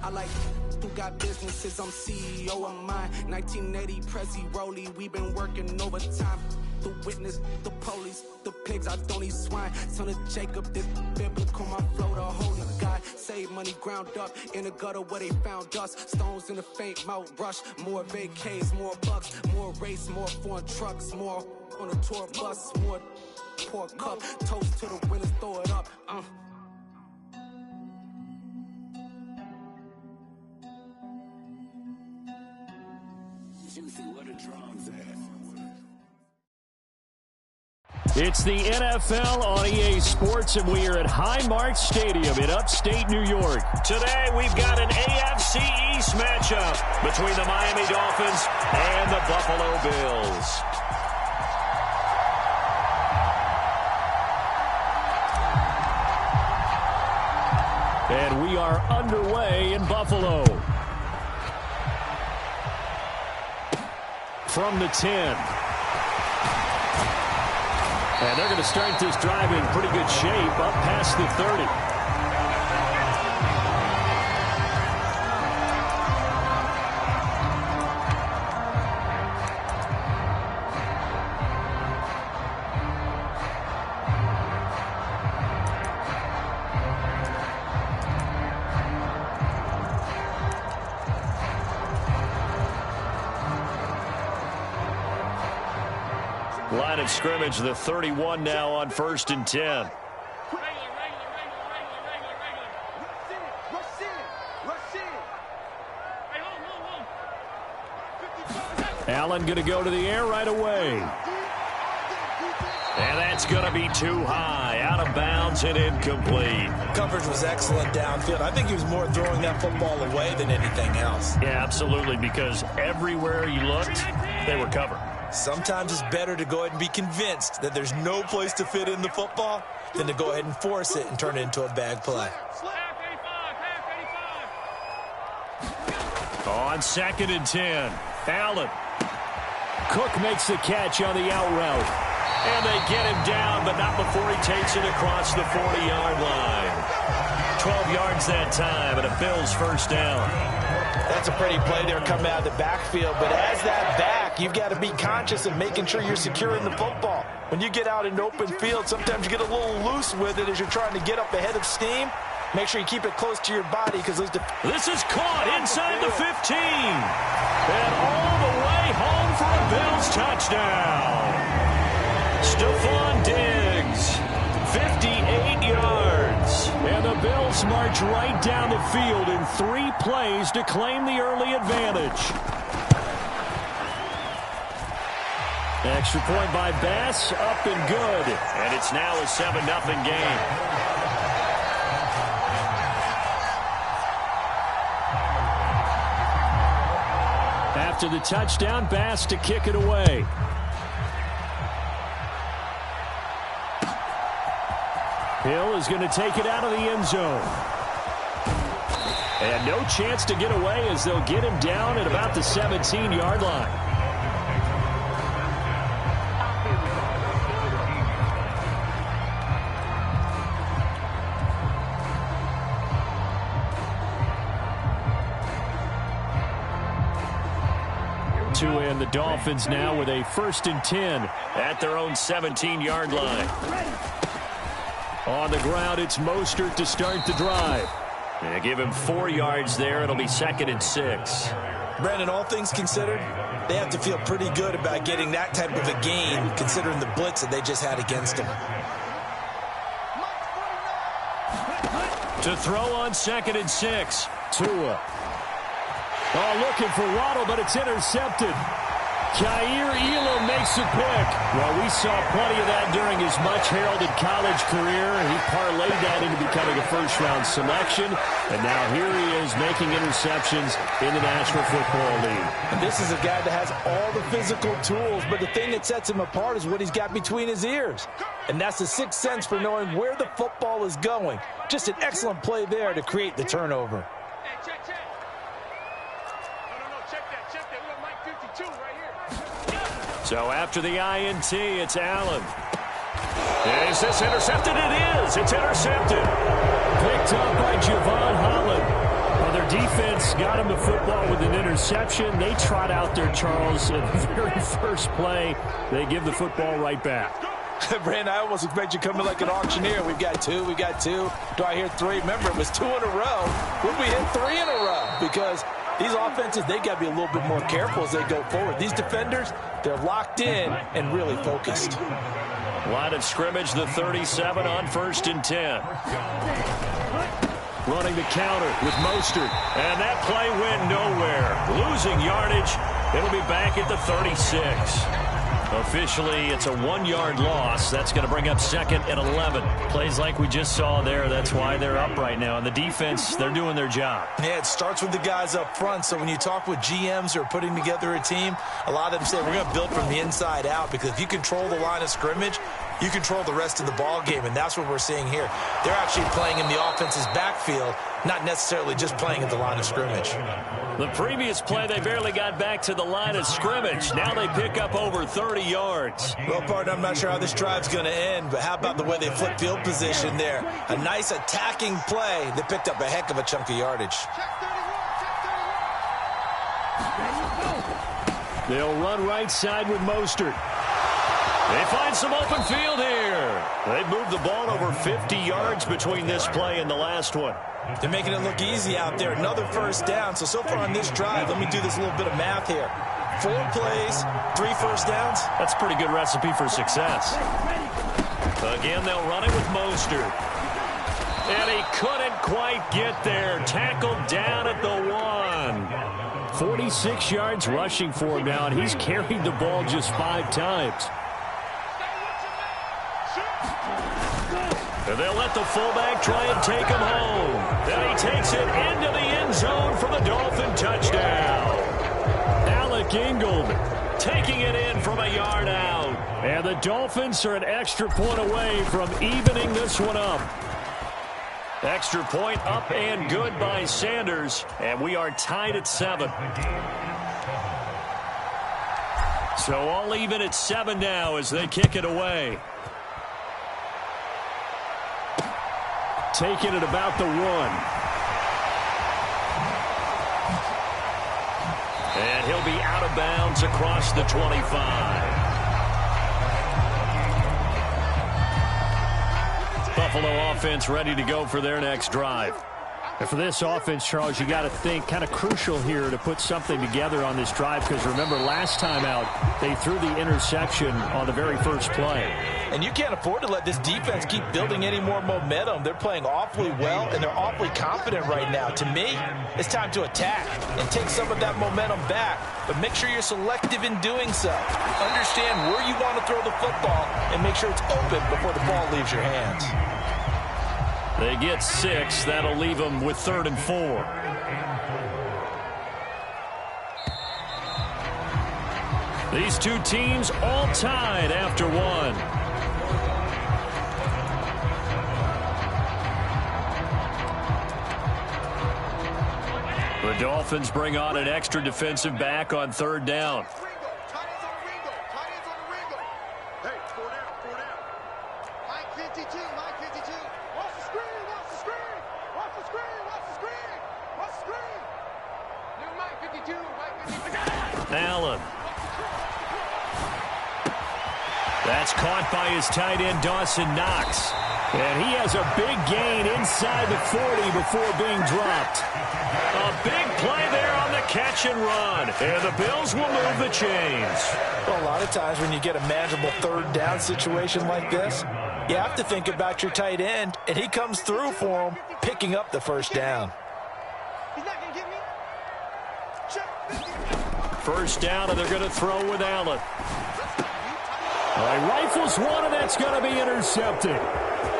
I like who got businesses, I'm CEO of mine. 1980 Prezi Rolly, we been working overtime. The witness, the police, the pigs, I don't eat swine. Son of Jacob, this biblical, my flow, the holy God. Save money ground up in the gutter where they found us. Stones in the faint mouth rush. More vacays, more bucks, more race, more foreign trucks, more on a tour bus, more pour cup. Toast to the winners, throw it up. It's the NFL on EA Sports, and we are at Highmark Stadium in upstate New York. Today, we've got an AFC East matchup between the Miami Dolphins and the Buffalo Bills. And we are underway in Buffalo. From the 10. And they're going to start this drive in pretty good shape up past the 30. Line of scrimmage, the 31 now on 1st and 10. Allen going to go to the air right away. And that's going to be too high, out of bounds and incomplete. Coverage was excellent downfield. I think he was more throwing that football away than anything else. Yeah, absolutely, because everywhere he looked, they were covered. Sometimes it's better to go ahead and be convinced that there's no place to fit in the football than to go ahead and force it and turn it into a bad play. On 2nd and 10, Allen. Cook makes the catch on the out route. And they get him down, but not before he takes it across the 40-yard line. 12 yards that time, and a Bills first down. That's a pretty play there coming out of the backfield, but as that back, you've got to be conscious of making sure you're securing the football. When you get out in open field, sometimes you get a little loose with it as you're trying to get up ahead of steam. Make sure you keep it close to your body because those... This is caught inside the 15. And all the way home for a Bills touchdown. Stephon Diggs, 58 yards. And the Bills march right down the field in 3 plays to claim the early advantage. Extra point by Bass, up and good. And it's now a 7-0 game. After the touchdown, Bass to kick it away. Hill is going to take it out of the end zone. And no chance to get away as they'll get him down at about the 17-yard line. And the Dolphins now with a 1st and 10 at their own 17-yard line. On the ground, it's Mostert to start the drive. They give him 4 yards there. It'll be 2nd and 6. Brandon, all things considered, they have to feel pretty good about getting that type of a gain, considering the blitz that they just had against them. To throw on 2nd and 6. Tua. Oh, looking for Waddle, but it's intercepted. Kaiir Elam makes a pick. Well, we saw plenty of that during his much-heralded college career. He parlayed that into becoming a first-round selection, and now here he is making interceptions in the National Football League. And this is a guy that has all the physical tools, but the thing that sets him apart is what he's got between his ears. And that's the sixth sense for knowing where the football is going. Just an excellent play there to create the turnover. So after the INT, it's Allen. Is this intercepted? It is. It's intercepted. Picked up by Javon Holland. Well, their defense got him the football with an interception. They trot out there, Charles, at the very first play. They give the football right back. Brandon, I almost expect you to come in like an auctioneer. We've got two. Do I hear three? Remember, it was 2 in a row. Would we hit 3 in a row? Because these offenses, they got to be a little bit more careful as they go forward. These defenders, they're locked in and really focused. Line of scrimmage, the 37 on 1st and 10. Running the counter with Mostert. And that play went nowhere. Losing yardage. It'll be back at the 36. Officially, it's a 1-yard loss. That's going to bring up 2nd and 11. Plays like we just saw there. That's why they're up right now. And the defense, they're doing their job. Yeah, it starts with the guys up front. So when you talk with GMs who are putting together a team, a lot of them say, we're going to build from the inside out. Because if you control the line of scrimmage, you control the rest of the ball game. And that's what we're seeing here. They're actually playing in the offense's backfield, not necessarily just playing at the line of scrimmage. The previous play, they barely got back to the line of scrimmage. Now they pick up over 30 yards. Well, partner, I'm not sure how this drive's going to end, but how about the way they flip field position there? A nice attacking play that picked up a heck of a chunk of yardage. They'll run right side with Mostert. They find some open field here. They moved the ball over 50 yards between this play and the last one. They're making it look easy out there. Another first down. So far on this drive, let me do this little bit of math here. 4 plays, 3 first downs. That's a pretty good recipe for success. Again, they'll run it with Mostert. And he couldn't quite get there. Tackled down at the 1. 46 yards rushing for him now, and he's carried the ball just 5 times. And they'll let the fullback try and take him home. Then he takes it into the end zone for the Dolphin touchdown. Alec Ingold taking it in from a yard out. And the Dolphins are an extra point away from evening this one up. Extra point up and good by Sanders. And we are tied at 7. So all even at 7 now as they kick it away. Taking it about the 1. And he'll be out of bounds across the 25. Buffalo offense ready to go for their next drive. And for this offense, Charles, you got to think kind of crucial here to put something together on this drive, because remember last time out they threw the interception on the very first play. And you can't afford to let this defense keep building any more momentum. They're playing awfully well, and they're awfully confident right now. To me, it's time to attack and take some of that momentum back, but make sure you're selective in doing so. Understand where you want to throw the football and make sure it's open before the ball leaves your hands. They get 6. That'll leave them with 3rd and 4. These two teams all tied after 1. The Dolphins bring on an extra defensive back on 3rd down. Allen. That's caught by his tight end, Dawson Knox. And he has a big gain inside the 40 before being dropped. A big play there on the catch and run. And the Bills will move the chains. Well, a lot of times when you get a manageable 3rd down situation like this, you have to think about your tight end, and he comes through for him, picking up the 1st down. First down, and they're going to throw with Allen. He rifles one, and that's going to be intercepted.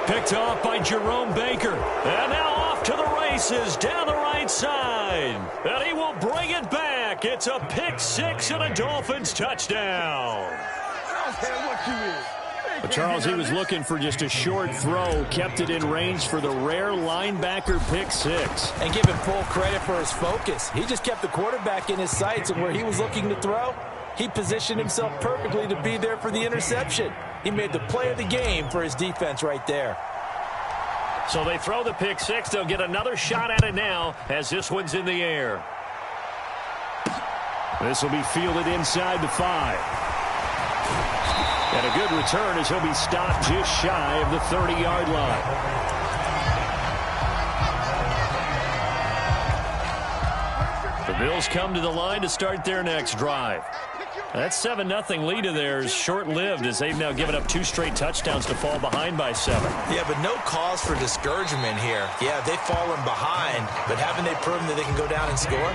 Picked off by Jerome Baker. And now off to the races down the right side. And he will bring it back. It's a pick 6 and a Dolphins touchdown. But Charles, he was looking for just a short throw, kept it in range for the rare linebacker pick 6. And give him full credit for his focus. He just kept the quarterback in his sights, and where he was looking to throw, he positioned himself perfectly to be there for the interception. He made the play of the game for his defense right there. So they throw the pick six. They'll get another shot at it now as this one's in the air. This will be fielded inside the 5. And a good return as he'll be stopped just shy of the 30-yard line. The Bills come to the line to start their next drive. That 7-0 lead of theirs short-lived as they've now given up 2 straight touchdowns to fall behind by 7. Yeah, but no cause for discouragement here. Yeah, they've fallen behind, but haven't they proven that they can go down and score?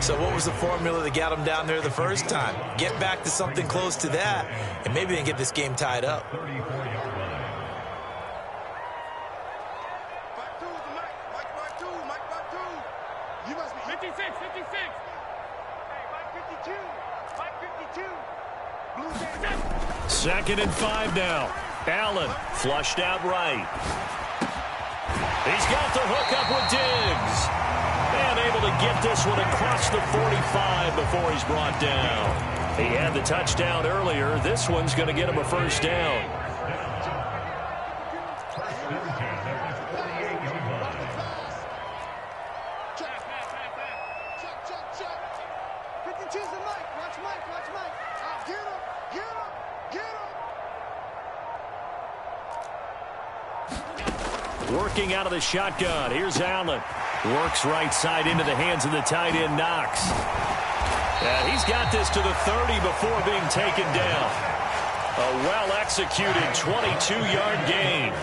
So what was the formula that got them down there the first time? Get back to something close to that, and maybe they can get this game tied up. You must be 56, 56. Hey, Mike 52. Mike 52. 2nd and 5 now. Allen flushed out right. He's got the hook up with Diggs. And able to get this one across the 45 before he's brought down. He had the touchdown earlier. This one's going to get him a first down. Working out of the shotgun. Here's Allen. Works right side into the hands of the tight end, Knox. And he's got this to the 30 before being taken down. A well-executed 22-yard gain.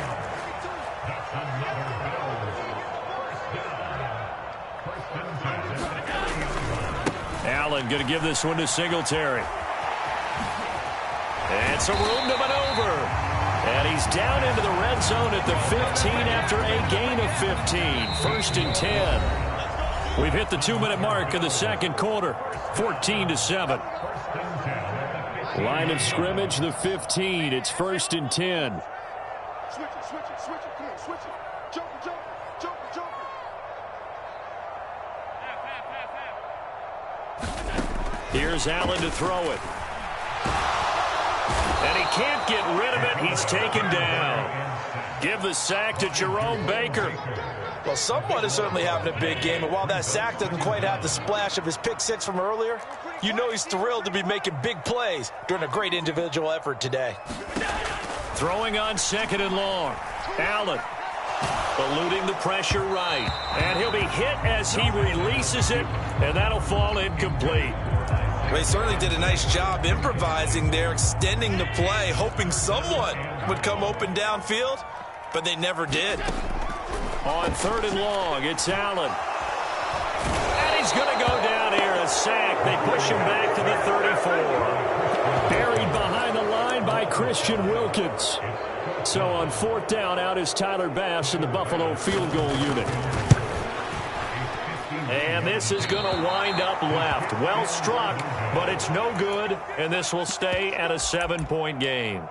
Allen going to give this one to Singletary. And some room to maneuver. And he's down into the red zone at the 15 after a gain of 15. 1st and 10. We've hit the 2-minute mark of the second quarter. 14-7. Line of scrimmage, the 15. It's 1st and 10. Switch it, switch it, switch it. Come on, switch it. Joker, joker, joker, joker. Here's Allen to throw it. And he can't get rid of it. He's taken down. Give the sack to Jerome Baker. Well, someone is certainly having a big game, and while that sack doesn't quite have the splash of his pick six from earlier, you know he's thrilled to be making big plays during a great individual effort today. Throwing on 2nd and long. Allen eluding the pressure right. And he'll be hit as he releases it, and that'll fall incomplete. Well, he certainly did a nice job improvising there, extending the play, hoping someone would come open downfield, but they never did. On 3rd and long, it's Allen. And he's going to go down here, a sack. They push him back to the 34. Buried behind the line by Christian Wilkins. So on 4th down, out is Tyler Bass in the Buffalo field goal unit. And this is going to wind up left. Well struck, but it's no good, and this will stay at a 7-point game.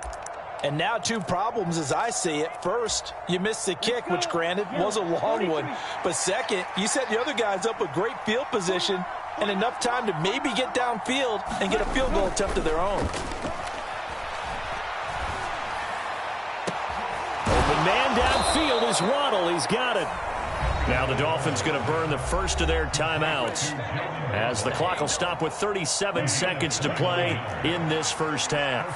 And now 2 problems as I see it. First, you missed the kick, which granted was a long one. But second, you set the other guys up with great field position and enough time to maybe get downfield and get a field goal attempt of their own. Open man downfield is Waddle. He's got it. Now the Dolphins going to burn the first of their timeouts as the clock will stop with 37 seconds to play in this first half.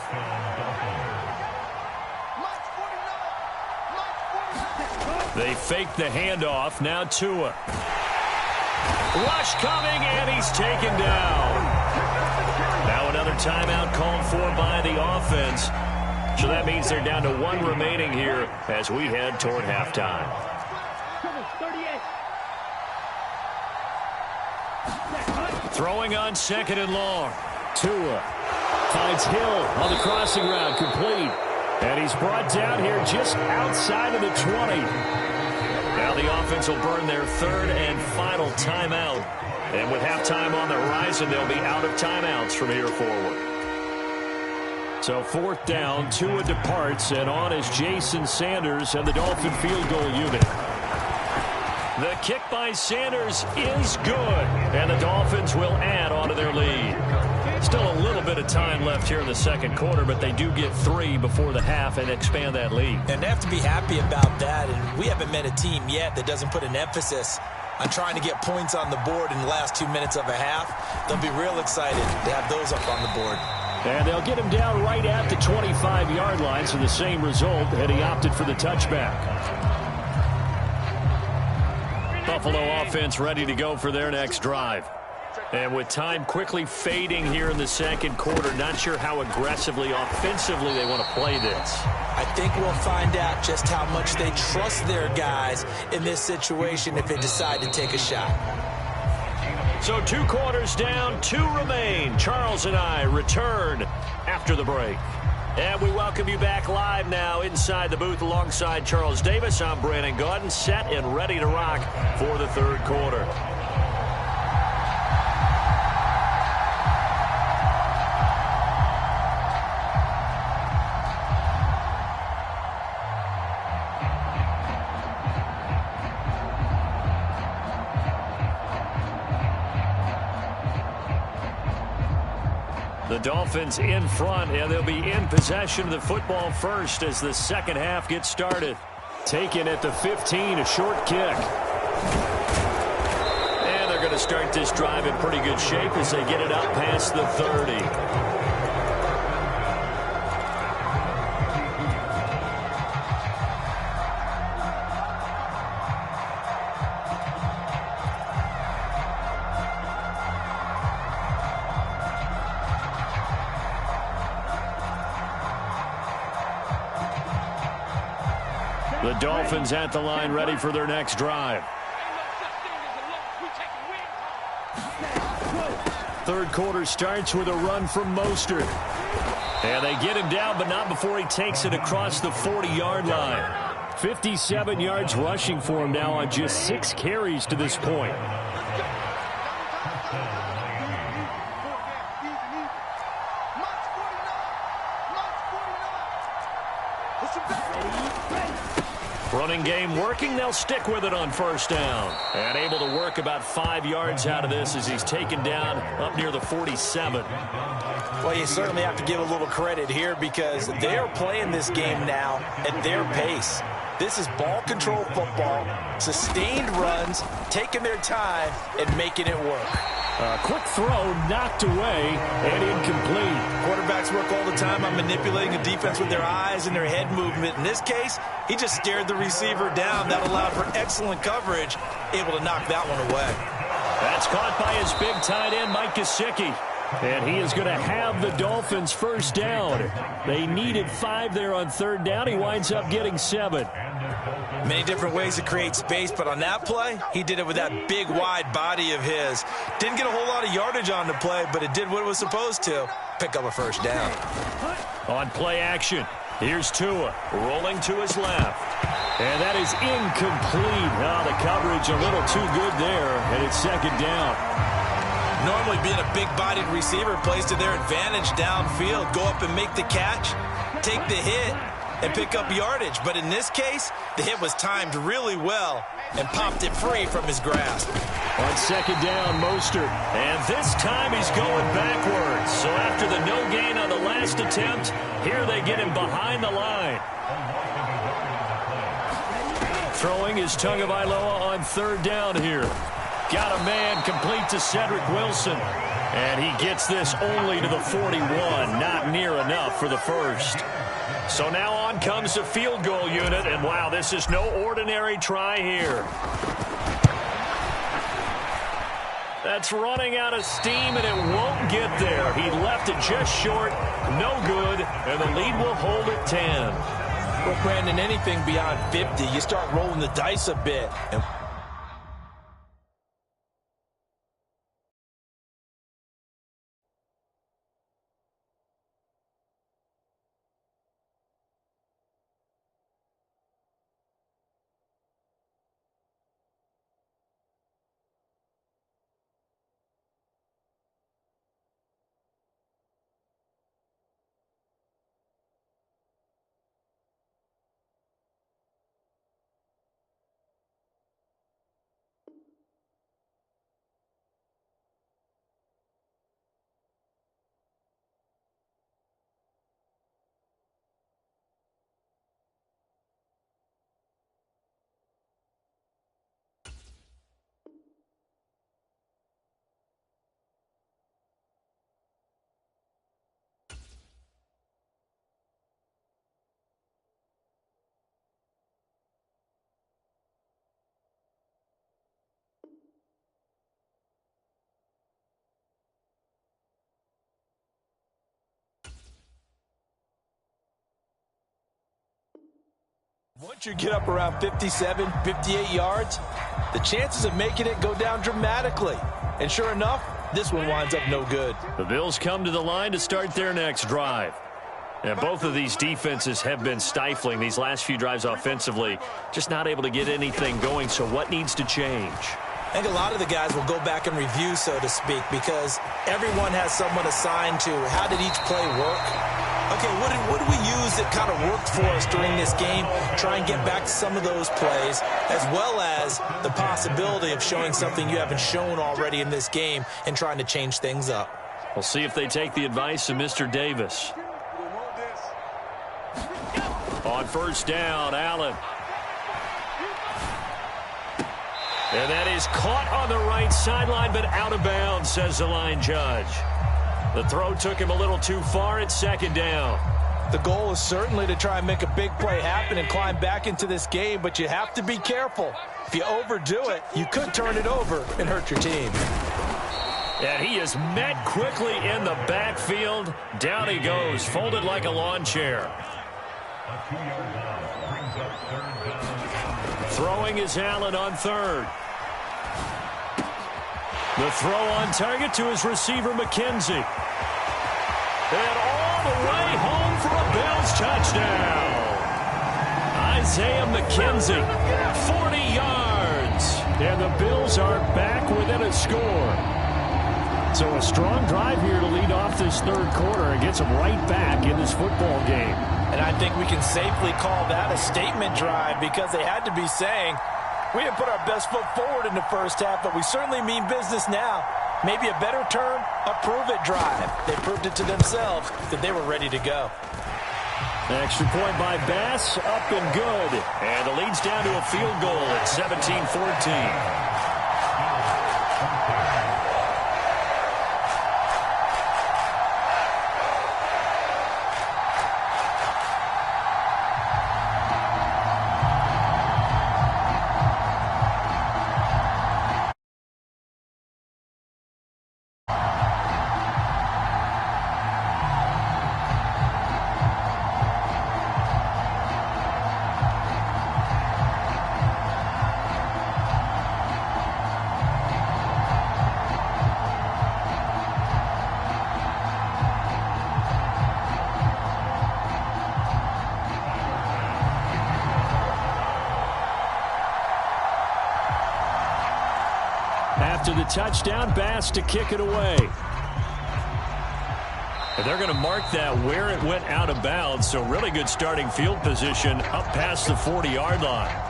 They fake the handoff. Now Tua. Rush coming, and he's taken down. Now another timeout called for by the offense. So that means they're down to 1 remaining here as we head toward halftime. Throwing on 2nd and long. Tua finds Hill on the crossing route, complete. And he's brought down here just outside of the 20. Now the offense will burn their 3rd and final timeout. And with halftime on the horizon, they'll be out of timeouts from here forward. So 4th down, Tua departs, and on is Jason Sanders and the Dolphin field goal unit. The kick by Sanders is good, and the Dolphins will add on to their lead. Still a little bit of time left here in the second quarter, but they do get 3 before the half and expand that lead. And they have to be happy about that, and we haven't met a team yet that doesn't put an emphasis on trying to get points on the board in the last 2 minutes of a half. They'll be real excited to have those up on the board. And they'll get him down right at the 25-yard line, so the same result, and he opted for the touchback. Buffalo offense ready to go for their next drive. And with time quickly fading here in the second quarter, not sure how aggressively, offensively they want to play this. I think we'll find out just how much they trust their guys in this situation if they decide to take a shot. So 2 quarters down, 2 remain. Charles and I return after the break. And we welcome you back live now inside the booth alongside Charles Davis. I'm Brandon Gaudin, set and ready to rock for the third quarter. The Dolphins in front, and they'll be in possession of the football first as the second half gets started. Taken at the 15, a short kick. And they're going to start this drive in pretty good shape as they get it up past the 30. The Dolphins at the line ready for their next drive. Third quarter starts with a run from Mostert. And they get him down, but not before he takes it across the 40-yard line. 57 yards rushing for him now on just 6 carries to this point. Running game working. They'll stick with it on first down. And able to work about 5 yards out of this as he's taken down up near the 47. Well, you certainly have to give a little credit here because they're playing this game now at their pace. This is ball control football, sustained runs, taking their time, and making it work. A quick throw knocked away and incomplete. Quarterbacks work all the time on manipulating a defense with their eyes and their head movement. In this case, he just stared the receiver down. That allowed for excellent coverage, able to knock that one away. That's caught by his big tight end, Mike Gesicki. And he is going to have the Dolphins first down. They needed 5 there on third down. He winds up getting 7. Many different ways to create space, but on that play, he did it with that big, wide body of his. Didn't get a whole lot of yardage on the play, but it did what it was supposed to. Pick up a first down. On play action, here's Tua rolling to his left. And that is incomplete. Oh, the coverage a little too good there, and it's second down. Normally being a big-bodied receiver plays to their advantage downfield. Go up and make the catch, take the hit, and pick up yardage. But in this case, the hit was timed really well and popped it free from his grasp. On second down, Mostert. And this time he's going backwards. So after the no gain on the last attempt, here they get him behind the line. Throwing is Tagovailoa on third down here. Got a man complete to Cedric Wilson. And he gets this only to the 41. Not near enough for the first. So now on comes the field goal unit. And wow, this is no ordinary try here. That's running out of steam, and it won't get there. He left it just short. No good. And the lead will hold at 10. Well, Brandon, anything beyond 50, you start rolling the dice a bit. And Once you get up around 57, 58 yards, the chances of making it go down dramatically. And sure enough, this one winds up no good. The Bills come to the line to start their next drive. And both of these defenses have been stifling these last few drives offensively. Just not able to get anything going, so what needs to change? I think a lot of the guys will go back and review, so to speak, because everyone has someone assigned to how did each play work. Okay, what did we use that kind of worked for us during this game? Try and get back to some of those plays, as well as the possibility of showing something you haven't shown already in this game and trying to change things up. We'll see if they take the advice of Mr. Davis. On first down, Allen. And that is caught on the right sideline, but out of bounds, says the line judge. The throw took him a little too far at second down. The goal is certainly to try and make a big play happen and climb back into this game, but you have to be careful. If you overdo it, you could turn it over and hurt your team. And he is met quickly in the backfield. Down he goes, folded like a lawn chair. Throwing is Allen on third. The throw on target to his receiver, McKenzie. And all the way home for a Bills touchdown. Isaiah McKenzie, 40 yards. And the Bills are back within a score. So a strong drive here to lead off this third quarter and gets them right back in this football game. And I think we can safely call that a statement drive because they had to be saying, we didn't put our best foot forward in the first half, but we certainly mean business now. Maybe a better term, a prove-it drive. They proved it to themselves that they were ready to go. Extra point by Bass, up and good. And the lead's down to a field goal at 17-14. After the touchdown, Bass to kick it away. And they're going to mark that where it went out of bounds, so really good starting field position up past the 40-yard line.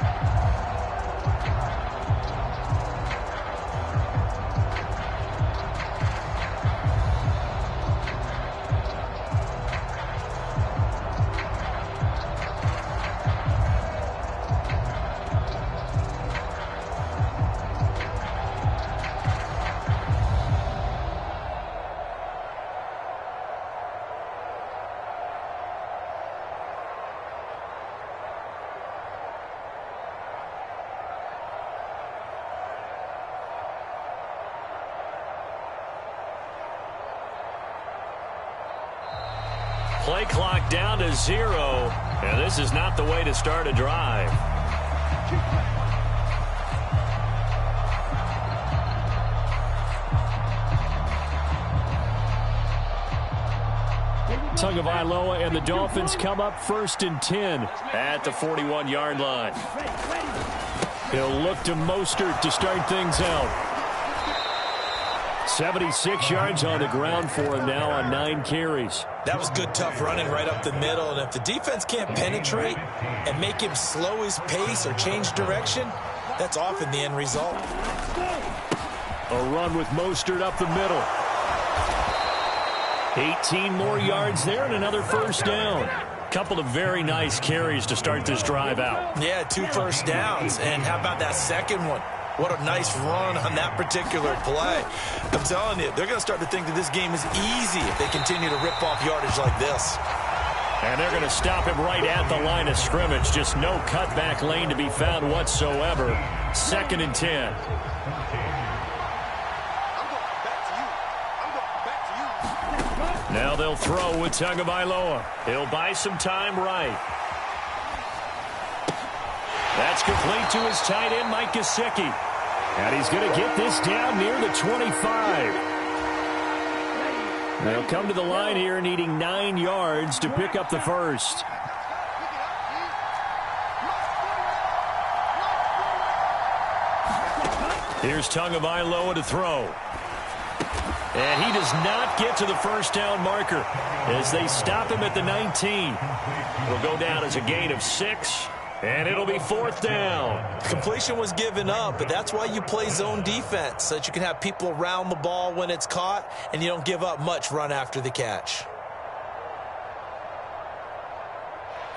Play clock down to 0, and this is not the way to start a drive. Tagovailoa and the Dolphins come up 1st and 10 at the 41-yard line. He'll look to Mostert to start things out. 76 yards on the ground for him now on 9 carries. That was good, tough running right up the middle. And if the defense can't penetrate and make him slow his pace or change direction, that's often the end result. A run with Mostert up the middle. 18 more yards there and another first down. Couple of very nice carries to start this drive out. Yeah, 2 first downs. And how about that second one? What a nice run on that particular play. I'm telling you, they're going to start to think that this game is easy if they continue to rip off yardage like this. And they're going to stop him right at the line of scrimmage. Just no cutback lane to be found whatsoever. 2nd and 10. Now they'll throw with Tagovailoa. He'll buy some time right. That's complete to his tight end, Mike Gesicki. And he's going to get this down near the 25. They'll come to the line here needing 9 yards to pick up the first. Here's Tagovailoa to throw. And he does not get to the first down marker as they stop him at the 19. It'll go down as a gain of 6, and it'll be 4th down. Completion was given up, but that's why you play zone defense, so that you can have people around the ball when it's caught, and you don't give up much run after the catch.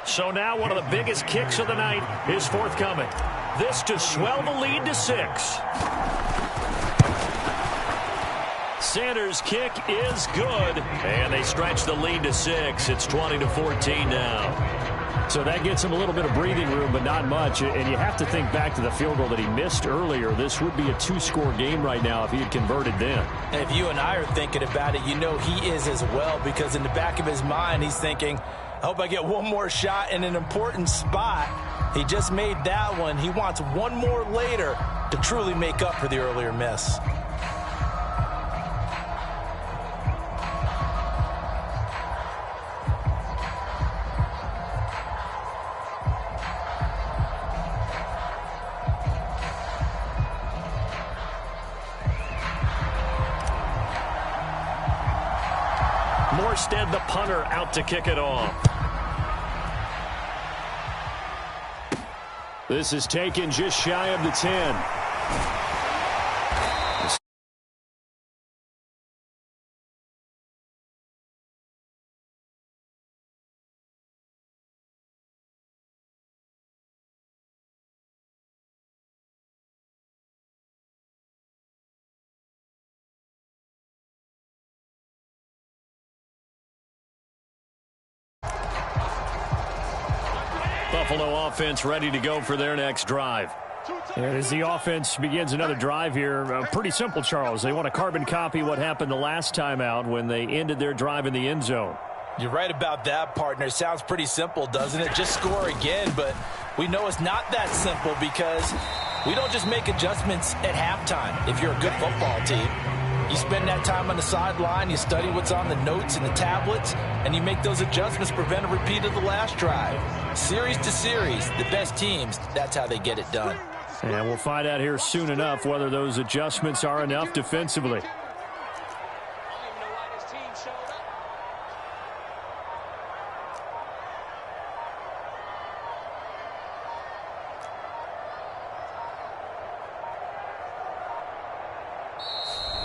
So now one of the biggest kicks of the night is forthcoming. This to swell the lead to 6. Sanders' kick is good, and they stretch the lead to 6. It's 20-14 now. So that gets him a little bit of breathing room, but not much. And you have to think back to the field goal that he missed earlier. This would be a 2-score game right now if he had converted then. And if you and I are thinking about it, you know he is as well, because in the back of his mind, he's thinking, I hope I get one more shot in an important spot. He just made that one. He wants one more later to truly make up for the earlier miss. Morstead, the punter, out to kick it off. This is taken just shy of the 10. Buffalo offense ready to go for their next drive. And as the offense begins another drive here, pretty simple, Charles. They want to carbon copy what happened the last time out when they ended their drive in the end zone. You're right about that, partner. Sounds pretty simple, doesn't it? Just score again, but we know it's not that simple because we don't just make adjustments at halftime if you're a good football team. You spend that time on the sideline, you study what's on the notes and the tablets, and you make those adjustments to prevent a repeat of the last drive. Series to series, the best teams, that's how they get it done. And we'll find out here soon enough whether those adjustments are enough defensively.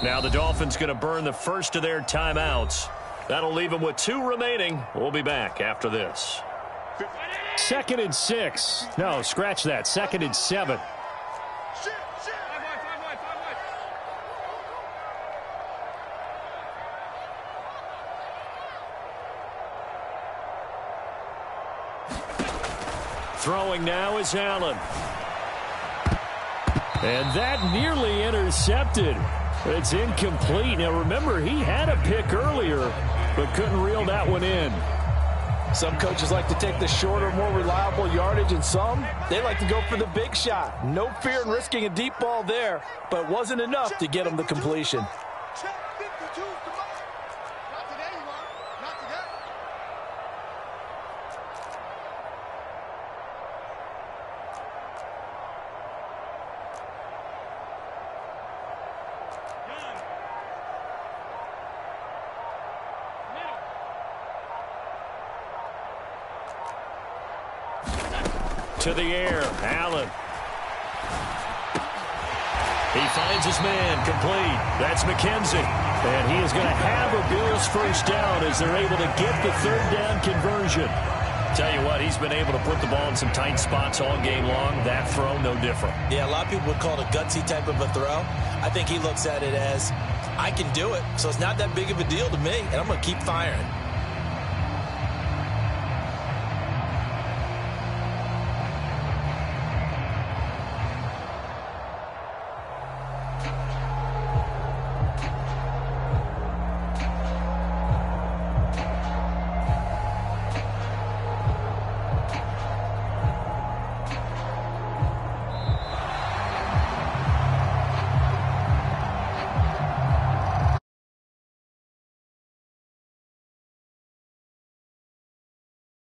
Now the Dolphins going to burn the first of their timeouts. That'll leave them with 2 remaining. We'll be back after this. 2nd and 6. No, scratch that. 2nd and 7. Throwing now is Allen. And that nearly intercepted. It's incomplete. Now, remember, he had a pick earlier, but couldn't reel that one in. Some coaches like to take the shorter, more reliable yardage, and some, they like to go for the big shot. No fear in risking a deep ball there, but it wasn't enough to get him the completion. To the air, Allen. He finds his man, complete. That's McKenzie. And he is going to have a Bills first down as they're able to get the 3rd down conversion. Tell you what, he's been able to put the ball in some tight spots all game long. That throw, no different. Yeah, a lot of people would call it a gutsy type of a throw. I think he looks at it as, I can do it, so it's not that big of a deal to me, and I'm going to keep firing.